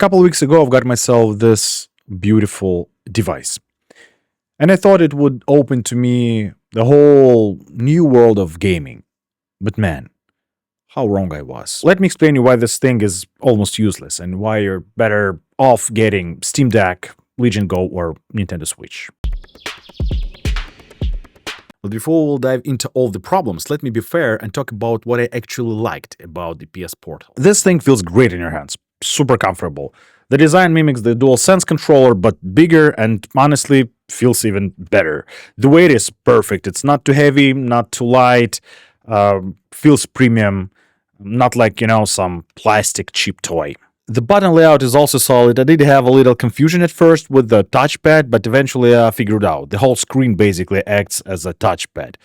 couple of weeks ago, I've got myself this beautiful device. And I thought it would open to me the whole new world of gaming. But man, how wrong I was. Let me explain you why this thing is almost useless and why you're better off getting Steam Deck, Legion Go, or Nintendo Switch. But before we'll dive into all the problems, let me be fair and talk about what I actually liked about the PS Portal. This thing feels great in your hands, super comfortable. The design mimics the DualSense controller, but bigger and honestly feels even better. The weight is perfect. It's not too heavy, not too light, feels premium, not like, some plastic cheap toy. The button layout is also solid. I did have a little confusion at first with the touchpad, but eventually I figured out. The whole screen basically acts as a touchpad.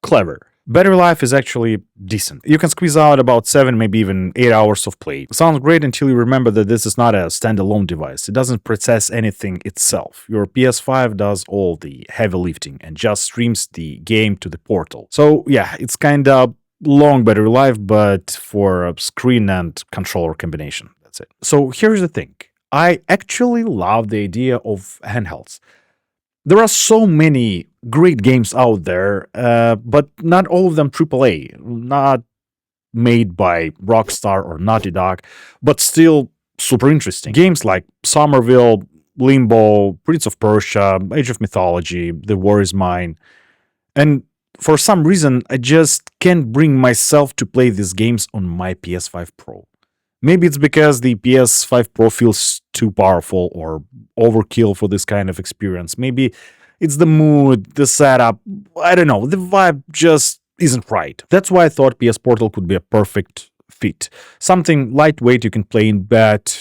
Clever. Battery life is actually decent. You can squeeze out about 7, maybe even 8 hours of play. Sounds great until you remember that this is not a standalone device. It doesn't process anything itself. Your PS5 does all the heavy lifting and just streams the game to the portal. So yeah, it's kinda long battery life, but for a screen and controller combination. That's it. So here's the thing. I actually love the idea of handhelds. There are so many great games out there, but not all of them AAA, not made by Rockstar or Naughty Dog, but still super interesting. Games like Somerville, Limbo, Prince of Persia, Age of Mythology, The War is Mine. And for some reason, I just can't bring myself to play these games on my PS5 Pro. Maybe it's because the PS5 Pro feels too powerful or overkill for this kind of experience. Maybe it's the mood, the setup. I don't know. The vibe just isn't right. That's why I thought PS Portal could be a perfect fit. Something lightweight you can play in bed,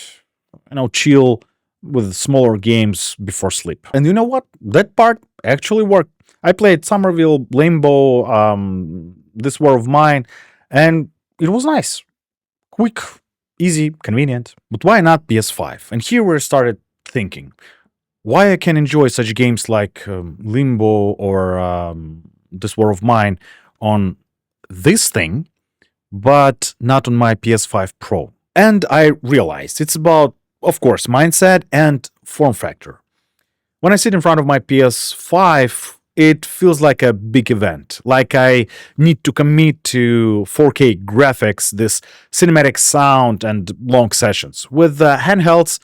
chill with smaller games before sleep. And you know what? That part actually worked. I played Somerville, Limbo, This War of Mine, and it was nice. Quick, easy, convenient. But why not PS5? And here we started thinking, why I can enjoy such games like Limbo or This War of Mine on this thing, but not on my PS5 Pro. And I realized it's about, of course, mindset and form factor. When I sit in front of my PS5, it feels like a big event, like I need to commit to 4K graphics, this cinematic sound, and long sessions. With handhelds,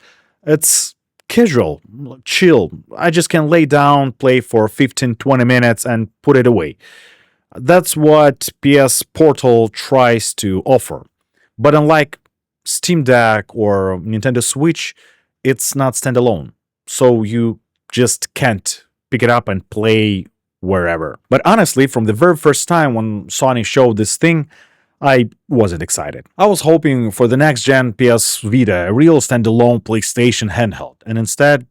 it's casual, chill. I just can lay down, play for 15-20 minutes, and put it away. That's what PS Portal tries to offer. But unlike Steam Deck or Nintendo Switch, it's not standalone. So you just can't pick it up and play wherever. But honestly, from the very first time when Sony showed this thing, I wasn't excited. I was hoping for the next-gen PS Vita, a real standalone PlayStation handheld, and instead,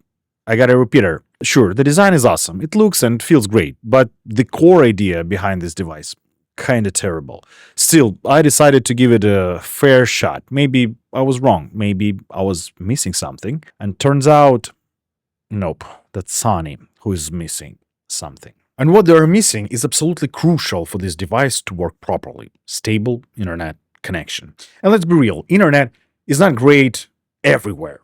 I got a repeater. Sure, the design is awesome, it looks and feels great, but the core idea behind this device, kinda terrible. Still, I decided to give it a fair shot. Maybe I was wrong, maybe I was missing something, and turns out, nope, that's Sony who is missing something. And what they're missing is absolutely crucial for this device to work properly. Stable internet connection. And let's be real, internet is not great everywhere.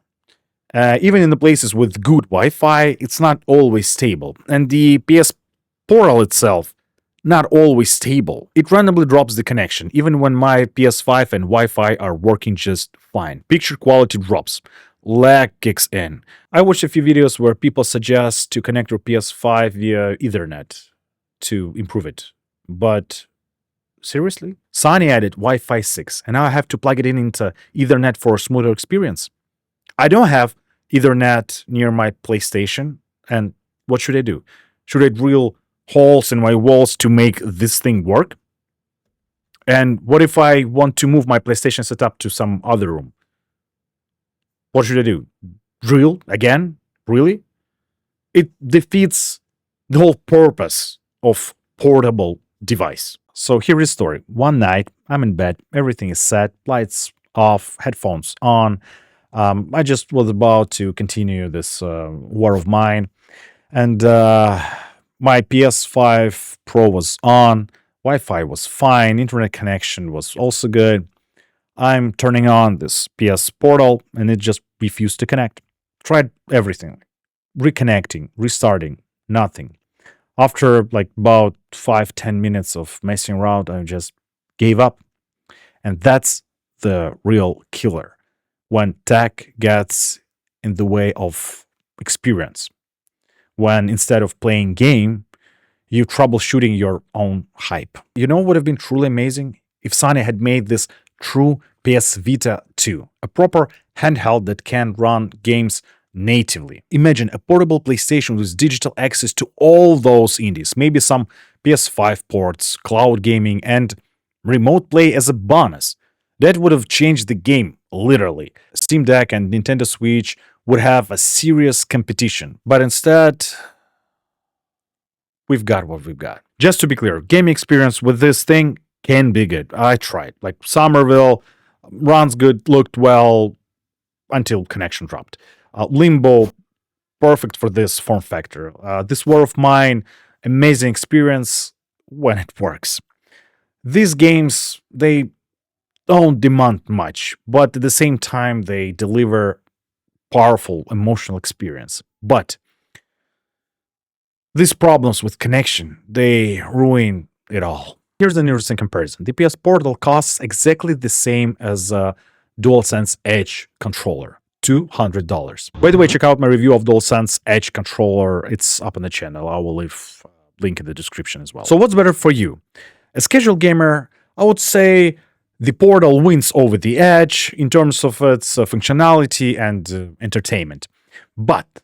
Even in the places with good Wi-Fi, it's not always stable. And the PS Portal itself, not always stable. It randomly drops the connection, even when my PS5 and Wi-Fi are working just fine. Picture quality drops. Lag kicks in. I watched a few videos where people suggest to connect your PS5 via Ethernet to improve it. But seriously? Sony added Wi-Fi 6, and now I have to plug it in into Ethernet for a smoother experience. I don't have Ethernet near my PlayStation, and what should I do? Should I drill holes in my walls to make this thing work? And what if I want to move my PlayStation setup to some other room? What should I do? Drill again? Really? It defeats the whole purpose of portable device. So here is the story. One night, I'm in bed, everything is set, lights off, headphones on. I just was about to continue this War of Mine, and my PS5 Pro was on, Wi-Fi was fine, internet connection was also good. I'm turning on this PS Portal and it just refused to connect. Tried everything, reconnecting, restarting, nothing. After like about 5-10 minutes of messing around, I just gave up. And that's the real killer when tech gets in the way of experience. When instead of playing game, you troubleshooting your own hype. You know what would have been truly amazing? If Sony had made this true PS Vita 2, a proper handheld that can run games natively. Imagine a portable PlayStation with digital access to all those indies, maybe some PS5 ports, cloud gaming, and remote play as a bonus. That would have changed the game, literally. Steam Deck and Nintendo Switch would have a serious competition. But instead, we've got what we've got. Just to be clear, gaming experience with this thing can be good. I tried. Like Somerville runs good, looked well until connection dropped. Limbo, perfect for this form factor. This War of Mine, amazing experience when it works. These games, they don't demand much, but at the same time, they deliver powerful emotional experience. But these problems with connection, they ruin it all. Here's an interesting comparison. The PS Portal costs exactly the same as a DualSense Edge controller, $200. By the way, check out my review of DualSense Edge controller. It's up on the channel. I will leave a link in the description as well. So what's better for you? As casual gamer, I would say the Portal wins over the Edge in terms of its functionality and entertainment. But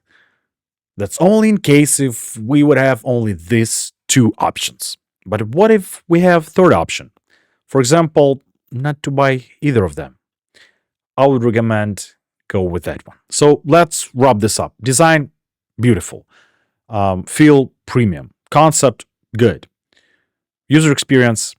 that's only in case if we would have only these two options. But what if we have third option? For example, not to buy either of them. I would recommend go with that one. So let's wrap this up. Design, beautiful. Feel premium. Concept, good. User experience,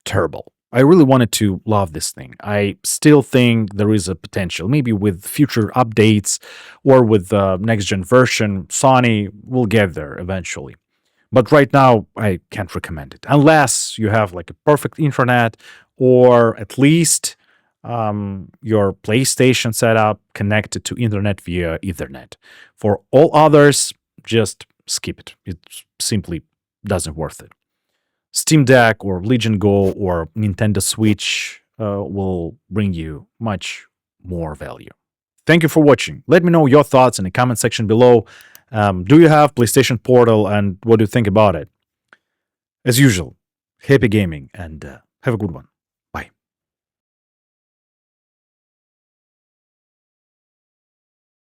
terrible. I really wanted to love this thing. I still think there is a potential. Maybe with future updates or with the next gen version, Sony will get there eventually. But right now, I can't recommend it unless you have like a perfect internet or at least your PlayStation setup connected to internet via Ethernet. For all others, just skip it. It simply doesn't worth it. Steam Deck or Legion Go or Nintendo Switch will bring you much more value. Thank you for watching. Let me know your thoughts in the comment section below. Do you have PlayStation Portal and what do you think about it? As usual, happy gaming and have a good one.